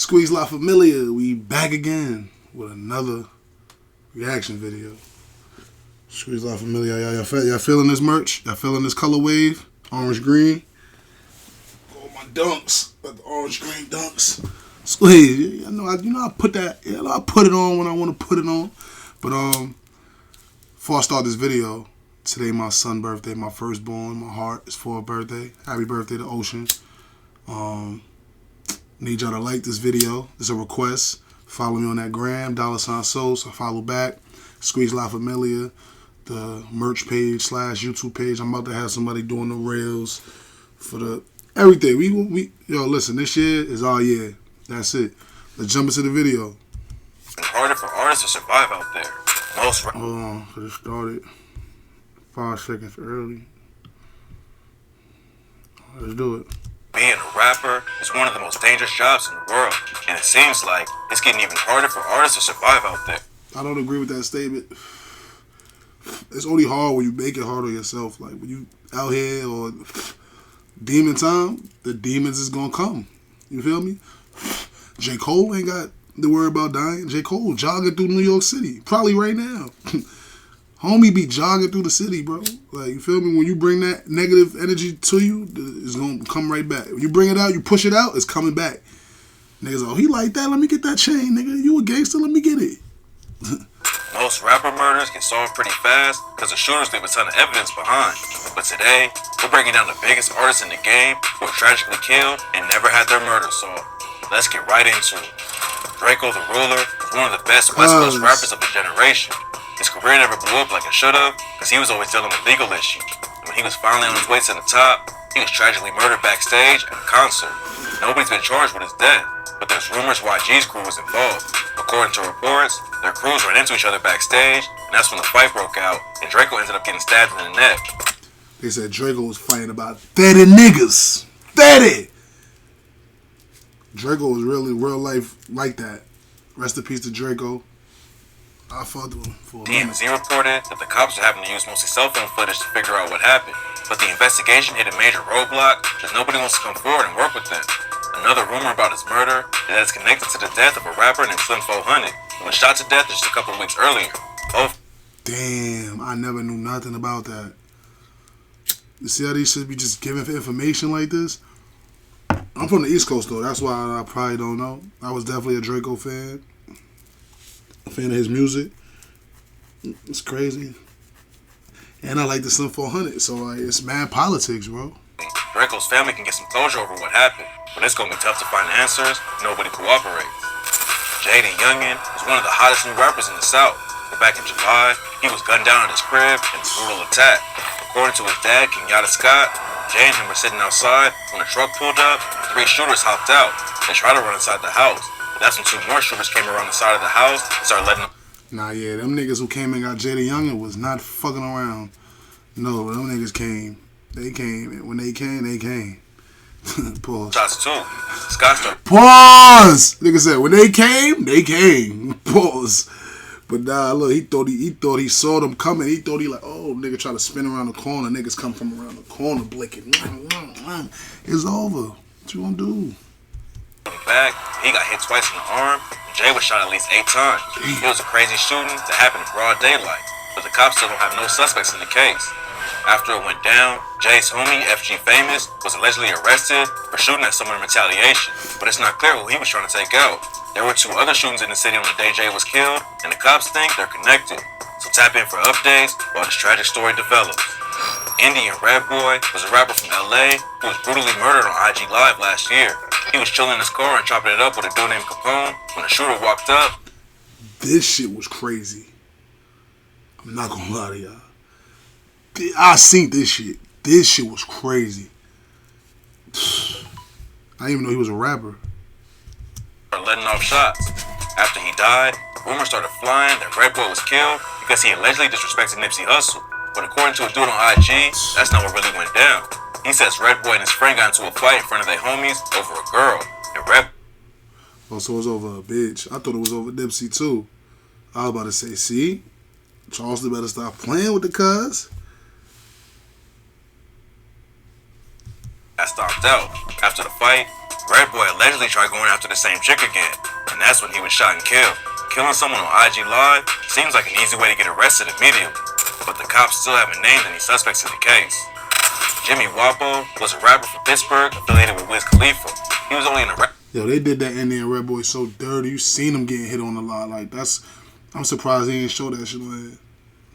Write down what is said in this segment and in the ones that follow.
Squeeze La Familia, we back again with another reaction video. Squeeze La Familia, y'all feeling this merch? Y'all feeling this color wave? Orange green. Oh, my dunks, got the orange green dunks. Squeeze, I put that. Yeah, I put it on when I want to put it on. But before I start this video, today my son's birthday, my firstborn, my heart is for a birthday. Happy birthday to Ocean. Need y'all to like this video. It's a request. Follow me on that gram, $Sauce. I follow back. Squeeze La Familia, the merch page / YouTube page. I'm about to have somebody doing the rails for the everything. Yo, listen, this year is our year. That's it. Let's jump into the video. It's harder for artists to survive out there. Hold on, cause it started 5 seconds early. Let's do it. Being a rapper is one of the most dangerous jobs in the world, and it seems like it's getting even harder for artists to survive out there. I don't agree with that statement. It's only hard when you make it hard on yourself. Like when you out here or demon time, the demons is gonna come. You feel me? J. Cole ain't got to worry about dying. J. Cole jogging through New York City, probably right now. Homie be jogging through the city, bro. Like, you feel me? When you bring that negative energy to you, it's going to come right back. When you bring it out, you push it out, it's coming back. Niggas, oh, he like that? Let me get that chain, nigga. You a gangster? Let me get it. Most rapper murders get solved pretty fast because the shooters leave a ton of evidence behind. But today, we're breaking down the biggest artists in the game who were tragically killed and never had their murder solved. Let's get right into it. Draco the Ruler is one of the best West Coast rappers of the generation. His career never blew up like it should have because he was always dealing with legal issues. And when he was finally on his way to the top, he was tragically murdered backstage at a concert. Nobody's been charged with his death, but there's rumors YG's crew was involved. According to reports, their crews ran into each other backstage, and that's when the fight broke out, and Draco ended up getting stabbed in the neck. They said Draco was fighting about 30 niggas. 30! Draco was really real life like that. Rest in peace to Draco. I fucked with him for a minute. TMZ reported that the cops were having to use mostly cell phone footage to figure out what happened, but the investigation hit a major roadblock because nobody wants to come forward and work with them. Another rumor about his murder is that it's connected to the death of a rapper named Slim 400, who was shot to death just a couple of weeks earlier. Damn, I never knew nothing about that. You see how these should be just giving information like this? I'm from the East Coast though, that's why I probably don't know. I was definitely a Draco fan. A fan of his music. It's crazy. And I like the Slim 400, so like it's mad politics, bro. Draco's family can get some closure over what happened, but it's gonna be tough to find answers if nobody cooperates. Jaden Youngin is one of the hottest new rappers in the South, but back in July, he was gunned down at his crib in a brutal attack. According to his dad, Kenyatta Scott, Jay and him were sitting outside when a truck pulled up and 3 shooters hopped out. They tried to run inside the house, but that's when 2 more shooters came around the side of the house and started letting them. Nah, yeah, them niggas who came and got Jaden Youngin was not fucking around. No, them niggas came. They came. And when they came, they came. Pause. Shots too. Scott started. Pause! Nigga said, when they came, they came. Pause. But nah, look, he thought he saw them coming. He thought he like, oh, nigga try to spin around the corner. Niggas come from around the corner blinking. It's over. What you gonna do? Back, he got hit twice in the arm. Jay was shot at least 8 times. It was a crazy shooting that happened in broad daylight, but the cops still don't have no suspects in the case. After it went down, Jay's homie, FG Famous, was allegedly arrested for shooting at someone in retaliation, but it's not clear who he was trying to take out. There were 2 other shootings in the city on the day Jay was killed, and the cops think they're connected. So tap in for updates while this tragic story develops. Indian Red Boy was a rapper from LA who was brutally murdered on IG Live last year. He was chilling in his car and chopping it up with a dude named Capone when a shooter walked up. This shit was crazy. I'm not gonna lie to y'all. I seen this shit. This shit was crazy. I didn't even know he was a rapper. Letting off shots. After he died, rumors started flying that Red Boy was killed because he allegedly disrespected Nipsey Hussle. But according to a dude on IG, that's not what really went down. He says Red Boy and his friend got into a fight in front of their homies over a girl. And Red... Oh, so it was over a bitch. I thought it was over Nipsey too. I was about to say, see? Charleston better stop playing with the cuz. I stomped out. After the fight, Red Boy allegedly tried going after the same chick again, and that's when he was shot and killed. Killing someone on IG Live seems like an easy way to get arrested immediately, but the cops still haven't named any suspects in the case. Jimmy Wapo was a rapper from Pittsburgh affiliated with Wiz Khalifa. He was only in the rap. Yo, they did that Indian Red Boy so dirty. You seen him getting hit on the lot. Like, that's... I'm surprised he didn't show that shit on there.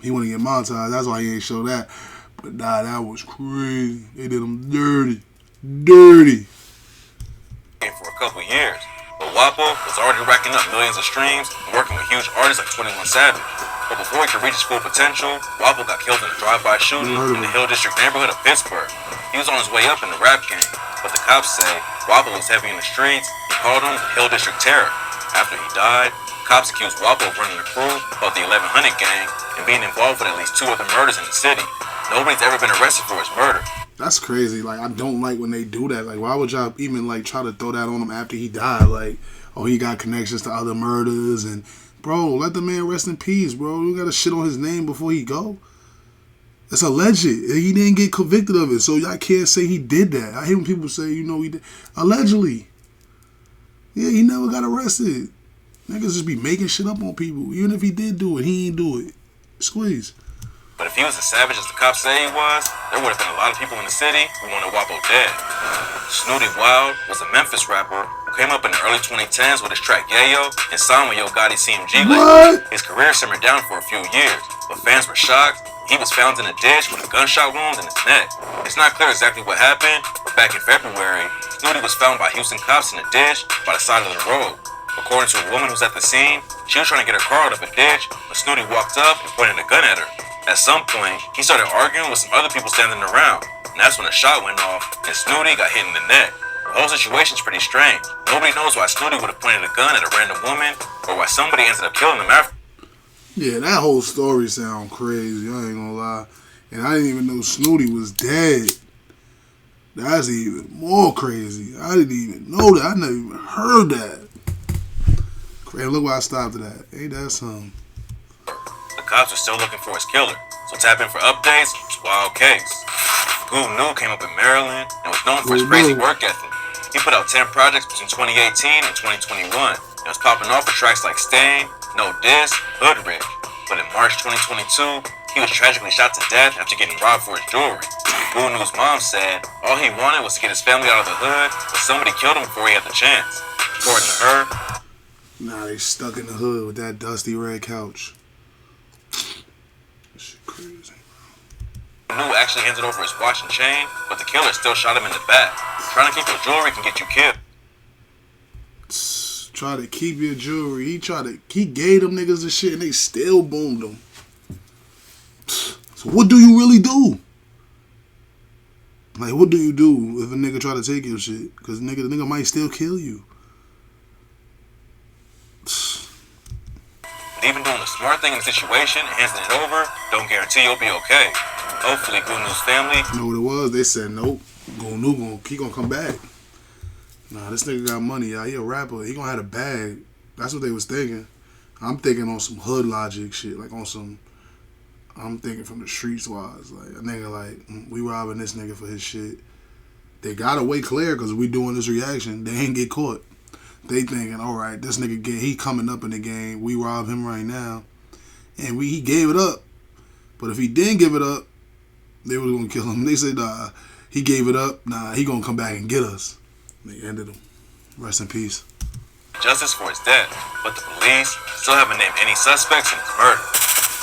He want to get monetized. That's why he ain't show that. But nah, that was crazy. They did him dirty. Dirty. For a couple years. But Wapo was already racking up millions of streams and working with huge artists like 21 Savage. But before he could reach his full potential, Wapo got killed in a drive-by shooting in the Hill District neighborhood of Pittsburgh. He was on his way up in the rap game, but the cops say Wapo was heavy in the streets and called him the Hill District Terror. After he died, cops accused Wapo of running the crew of the 1100 gang and being involved with at least 2 other murders in the city. Nobody's ever been arrested for his murder. That's crazy. Like, I don't like when they do that. Like, why would y'all even, like, try to throw that on him after he died? Like, oh, he got connections to other murders. And, bro, let the man rest in peace, bro. You got to shit on his name before he go. It's alleged. He didn't get convicted of it, so y'all can't say he did that. I hate when people say, you know, he did. Allegedly. Yeah, he never got arrested. Niggas just be making shit up on people. Even if he did do it, he ain't do it. Squeeze. But if he was as savage as the cops say he was, there would have been a lot of people in the city who wanted Wapo dead. Snooty Wild was a Memphis rapper who came up in the early 2010s with his track Yayo and signed with Yo Gotti's CMG label. His career simmered down for a few years, but fans were shocked. He was found in a ditch with a gunshot wound in his neck. It's not clear exactly what happened, but back in February, Snooty was found by Houston cops in a ditch by the side of the road. According to a woman who was at the scene, she was trying to get her car out of a ditch when Snooty walked up and pointed a gun at her. At some point, he started arguing with some other people standing around, and that's when a shot went off, and Snooty got hit in the neck. The whole situation's pretty strange. Nobody knows why Snooty would have pointed a gun at a random woman, or why somebody ended up killing him after. Yeah, that whole story sound crazy, I ain't gonna lie. And I didn't even know Snooty was dead. That's even more crazy. I didn't even know that. I never even heard that. Crazy. Look where I stopped at that. Ain't that something? The cops are still looking for his killer, so tap in for updates. It's a wild case. Goo New came up in Maryland and was known for his crazy work ethic. He put out 10 projects between 2018 and 2021 and was popping off for tracks like Stain, No Diss, Hood Rich. But in March 2022, he was tragically shot to death after getting robbed for his jewelry. Goo New's mom said all he wanted was to get his family out of the hood, but somebody killed him before he had the chance. According to her, nah, they stuck in the hood with that dusty red couch. That shit crazy. New actually handed over his watch and chain, but the killer still shot him in the back. Trying to keep your jewelry can get you killed. Try to keep your jewelry. He gave them niggas the shit and they still boomed him. So what do you really do? Like, what do you do if a nigga try to take your shit? Because the nigga might still kill you. But even doing the smart thing in the situation and handing it over don't guarantee you'll be okay. Hopefully, Goo New's family. You know what it was? They said, nope. Goo New he gonna come back. Nah, this nigga got money, y'all. He a rapper. He gonna have a bag. That's what they was thinking. I'm thinking on some hood logic shit. Like on some, I'm thinking from the streets wise. Like a nigga like, we robbing this nigga for his shit. They got away clear because we doing this reaction. They ain't get caught. They thinking, all right, this nigga, he coming up in the game. We rob him right now. And he gave it up. But if he didn't give it up, they was gonna kill him. They said, nah, he gave it up. Nah, he gonna come back and get us. They ended him. Rest in peace. Justice for his death, but the police still haven't named any suspects in his murder.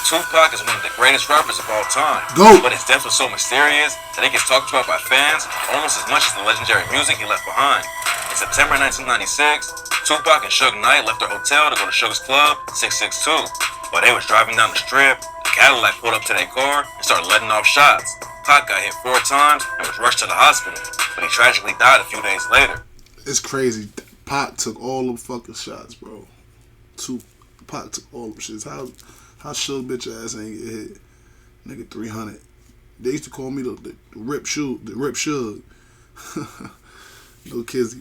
Tupac is one of the greatest rappers of all time. Go. But his death was so mysterious that it gets talked about by fans almost as much as the legendary music he left behind. In September 1996, Tupac and Suge Knight left their hotel to go to Suge's Club, 662. While they was driving down the strip, the Cadillac pulled up to their car and started letting off shots. Pac got hit 4 times and was rushed to the hospital, but he tragically died a few days later. It's crazy. Pac took all them fucking shots, bro. Pac took all them shits. How Suge bitch ass ain't get hit? Nigga 300. They used to call me the Rip Suge. The Rip Suge. No kizzy.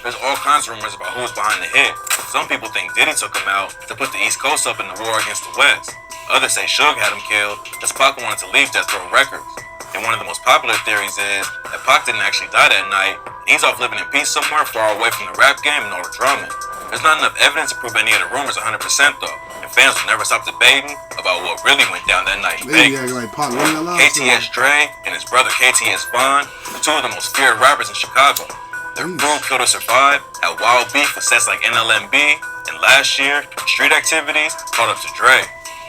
There's all kinds of rumors about who was behind the hit. Some people think Diddy took him out to put the East Coast up in the war against the West. Others say Suge had him killed because Pac wanted to leave Death Row Records. And one of the most popular theories is that that Pac didn't actually die that night, and he's off living in peace somewhere far away from the rap game and all the drama. There's not enough evidence to prove any of the rumors 100% though, and fans will never stop debating about what really went down that night in Vegas. Like Pac, KTS Dre and his brother KTS Vaughn, two of the most feared rappers in Chicago. Their crew Kill to Survive had wild beef with sets like NLMB, and last year, street activities caught up to Dre.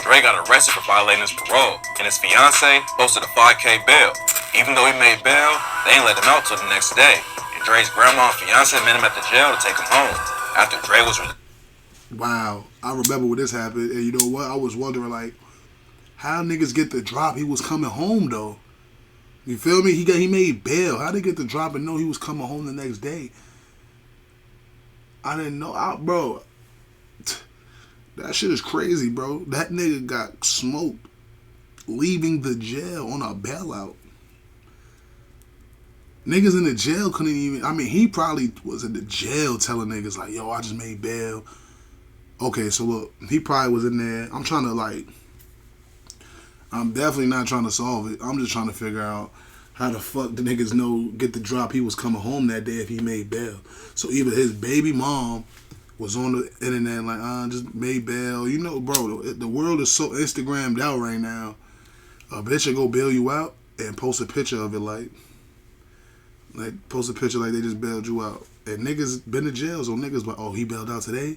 Dre got arrested for violating his parole, and his fiance posted a $5K bail. Even though he made bail, they ain't let him out till the next day, and Dre's grandma and fiance met him at the jail to take him home after Dre was released. Wow, I remember when this happened, and you know what? I was wondering, like, how niggas get the drop? He was coming home though. You feel me? He made bail. How they get the drop and know he was coming home the next day? I didn't know, bro. That shit is crazy, bro. That nigga got smoked leaving the jail on a bailout. Niggas in the jail couldn't even... I mean, he probably was in the jail telling niggas like, yo, I just made bail. Okay, so look, he probably was in there. I'm trying to like... I'm definitely not trying to solve it. I'm just trying to figure out how the fuck the niggas know, get the drop he was coming home that day if he made bail. So either his baby mom was on the internet like, just made bail. You know, bro, the world is so Instagrammed out right now. A bitch will go bail you out and post a picture of it like post a picture like they just bailed you out. And niggas been to jail, so niggas like, oh, he bailed out today?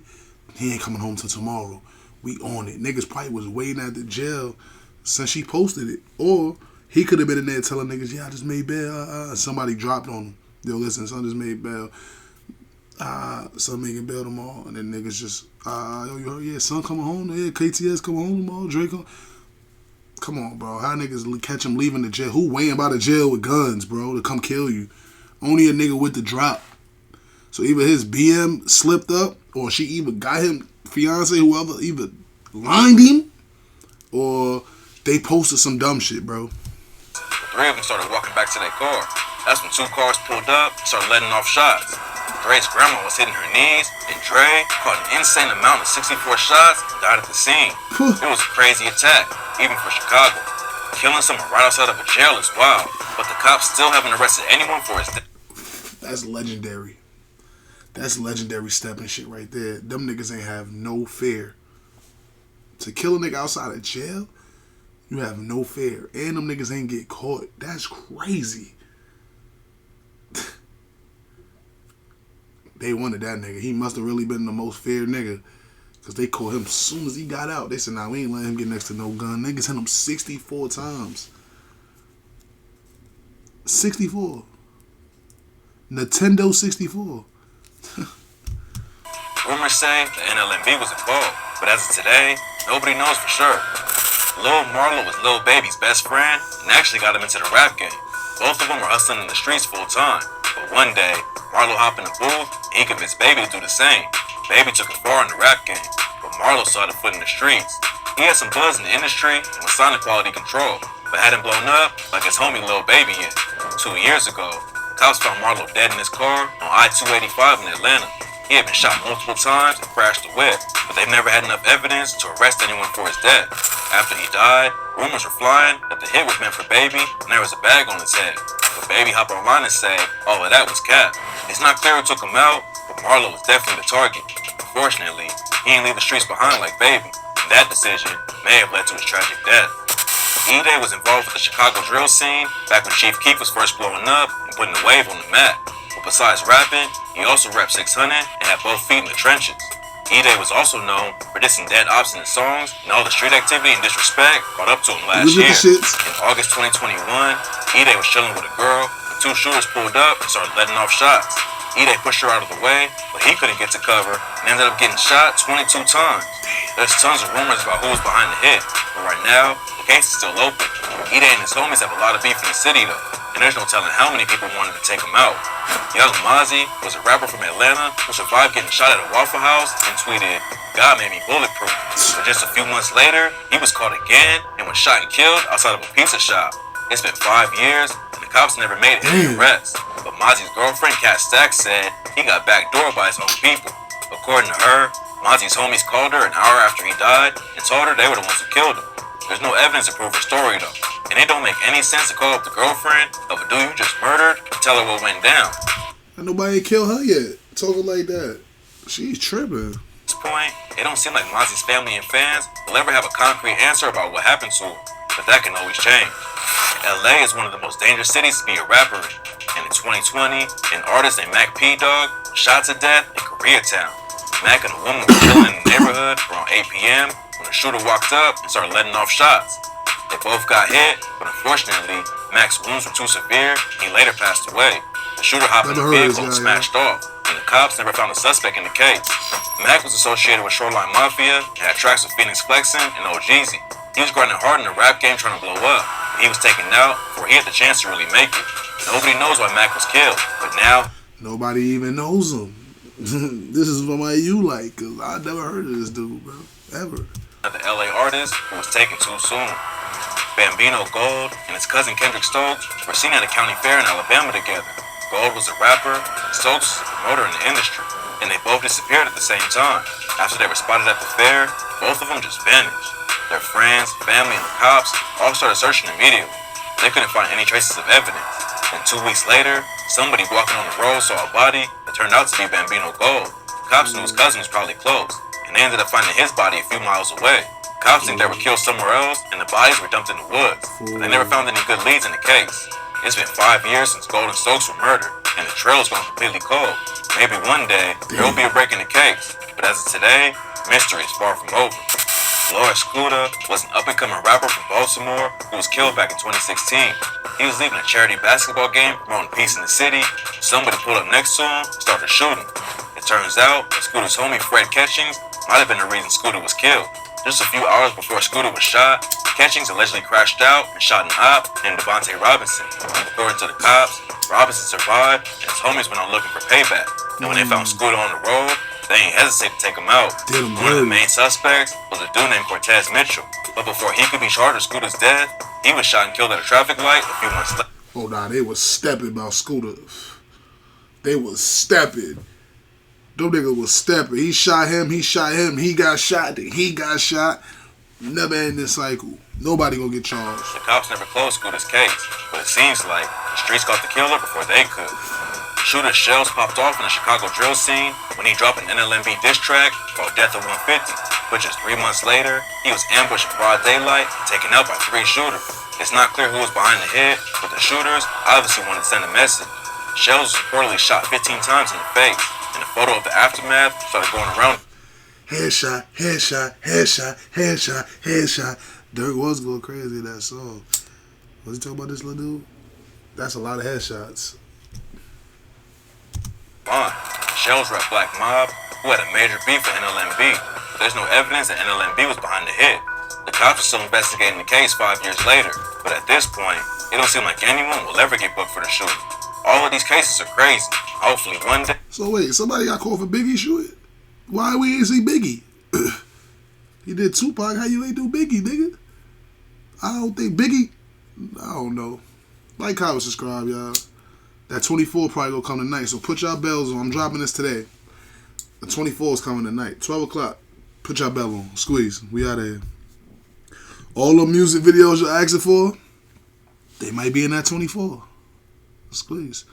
He ain't coming home till tomorrow. We on it. Niggas probably was waiting at the jail since she posted it. Or he could have been in there telling niggas, yeah, I just made bail. Somebody dropped on him. Yo, listen, son just made bail. Son making bail tomorrow, and then niggas just, yo, you heard, yeah, son coming home, yeah, KTS coming home tomorrow, Draco. Come on, bro, how niggas catch him leaving the jail? Who waiting by the jail with guns, bro, to come kill you? Only a nigga with the drop. So either his BM slipped up, or she either got him, fiance, whoever, either lined him, or they posted some dumb shit, bro. The three of them started walking back to their car. That's when two cars pulled up and started letting off shots. Dre's grandma was hitting her knees, and Dre caught an insane amount of 64 shots and died at the scene. It was a crazy attack, even for Chicago. Killing someone right outside of a jail is wild, but the cops still haven't arrested anyone for his death. That's legendary. That's legendary stepping shit right there. Them niggas ain't have no fear. To kill a nigga outside of jail, you have no fear. And them niggas ain't get caught. That's crazy. They wanted that nigga. He must have really been the most feared nigga. Because they caught him as soon as he got out. They said, nah, we ain't letting him get next to no gun. Niggas hit him 64 times. 64. Nintendo 64. Rumors say the NLMB was involved, but as of today, nobody knows for sure. Lil Marlo was Lil Baby's best friend and actually got him into the rap game. Both of them were hustling in the streets full time, but one day, Marlo hopped in the booth and he convinced Baby to do the same. Baby took it far in the rap game, but Marlo saw the foot in the streets. He had some buzz in the industry and was signed to Quality Control, but hadn't blown up like his homie Lil Baby yet. 2 years ago, cops found Marlo dead in his car on I-285 in Atlanta. He had been shot multiple times and crashed the whip, but they've never had enough evidence to arrest anyone for his death. After he died, rumors were flying that the hit was meant for Baby and there was a bag on his head. But Baby hopped online and said all of that was cap. It's not clear who took him out, but Marlo was definitely the target. Unfortunately, he didn't leave the streets behind like Baby, and that decision may have led to his tragic death. E-Day was involved with the Chicago drill scene back when Chief Keef was first blowing up and putting the wave on the map. But besides rapping, he also repped 600 and had both feet in the trenches. E-Day was also known for dissing dead ops in his songs, and all the street activity and disrespect brought up to him last year. In August 2021, E-Day was chilling with a girl, and two shooters pulled up and started letting off shots. E-Day pushed her out of the way, but he couldn't get to cover and ended up getting shot 22 times. There's tons of rumors about who was behind the hit, but right now, the case is still open. E-Day and his homies have a lot of beef in the city though, and there's no telling how many people wanted to take him out. Young Mozzie was a rapper from Atlanta who survived getting shot at a Waffle House and tweeted, "God made me bulletproof." But just a few months later, he was caught again and was shot and killed outside of a pizza shop. It's been 5 years, and the cops never made any arrests. But Mozzie's girlfriend, Kat Stacks, said he got backdoored by his own people. According to her, Mozzie's homies called her an hour after he died and told her they were the ones who killed him. There's no evidence to prove her story though, and it don't make any sense to call up the girlfriend of a dude you just murdered and tell her what went down. And nobody ain't killed her yet. Talking like that. She's tripping. At this point, it don't seem like Mozzie's family and fans will ever have a concrete answer about what happened to her, but that can always change. LA is one of the most dangerous cities to be a rapper in, and in 2020, an artist named Mac P Dog was shot to death in Koreatown. Mac and a woman were chilling in the neighborhood around 8 p.m. when the shooter walked up and started letting off shots. They both got hit, but unfortunately, Mac's wounds were too severe and he later passed away. The shooter hopped in the vehicle and smashed off, and the cops never found a suspect in the case. Mac was associated with Shoreline Mafia and had tracks with Phoenix Flexin and OGZ. He was grinding hard in the rap game trying to blow up. He was taken out before he had the chance to really make it. Nobody knows why Mac was killed, but now nobody even knows him. This is somebody you like, cause I never heard of this dude, bro, ever. The LA artist who was taken too soon. Bambino Gold and his cousin Kendrick Stokes were seen at a county fair in Alabama together. Gold was a rapper, and Stokes was a promoter in the industry, and they both disappeared at the same time. After they were spotted at the fair, both of them just vanished. Their friends, family, and the cops all started searching immediately. They couldn't find any traces of evidence. And 2 weeks later, somebody walking on the road saw a body that turned out to be Bambino Gold. Cops knew his cousin was probably close, and they ended up finding his body a few miles away. Cops think they were killed somewhere else, and the bodies were dumped in the woods, but they never found any good leads in the case. It's been 5 years since Gold and Stokes were murdered, and the trail's gone completely cold. Maybe one day, there will be a break in the case, but as of today, mystery is far from over. Loris Scooter was an up-and-coming rapper from Baltimore who was killed back in 2016. He was leaving a charity basketball game promoting peace in the city. Somebody pulled up next to him and started shooting. It turns out that Scooter's homie Fred Catchings might have been the reason Scooter was killed. Just a few hours before Scooter was shot, Catchings allegedly crashed out and shot an op named Devontae Robinson. According to the cops, Robinson survived and his homies went on looking for payback. And when they found Scooter on the road, they ain't hesitate to take him out. One of the main suspects was a dude named Cortez Mitchell. But before he could be charged with Scooter's death, he was shot and killed at a traffic light a few months later. Oh, nah, they was stepping about Scooter. They was stepping. Them niggas was stepping. He shot him, he got shot, then he got shot. Never ending cycle. Nobody gonna get charged. The cops never closed Scooter's case, but it seems like the streets caught the killer before they could. Shooter's shells popped off in the Chicago drill scene when he dropped an NLMB diss track called Death of 150. But just 3 months later, he was ambushed in broad daylight and taken out by 3 shooters. It's not clear who was behind the hit, but the shooters obviously wanted to send a message. Shells was reportedly shot 15 times in the face, and a photo of the aftermath started going around. Headshot, headshot, headshot, headshot, headshot. Dirk was going crazy in that song. Was he talking about this little dude? That's a lot of headshots. Shells rep Black Mob, who had a major beef with NLMB, but there's no evidence that NLMB was behind the hit. The cops are still investigating the case 5 years later, but at this point, it don't seem like anyone will ever get booked for the shooting. All of these cases are crazy. Hopefully one day. So wait, somebody got called for Biggie shooting? Why we ain't see Biggie? He did Tupac, how you ain't do Biggie, nigga? I don't think Biggie, I don't know. Like, comment, subscribe, y'all. That 24 probably gonna come tonight, so put y'all bells on. I'm dropping this today. The 24 is coming tonight, 12 o'clock. Put y'all bell on. Squeeze. We out of here. All the music videos you're asking for, they might be in that 24. Squeeze.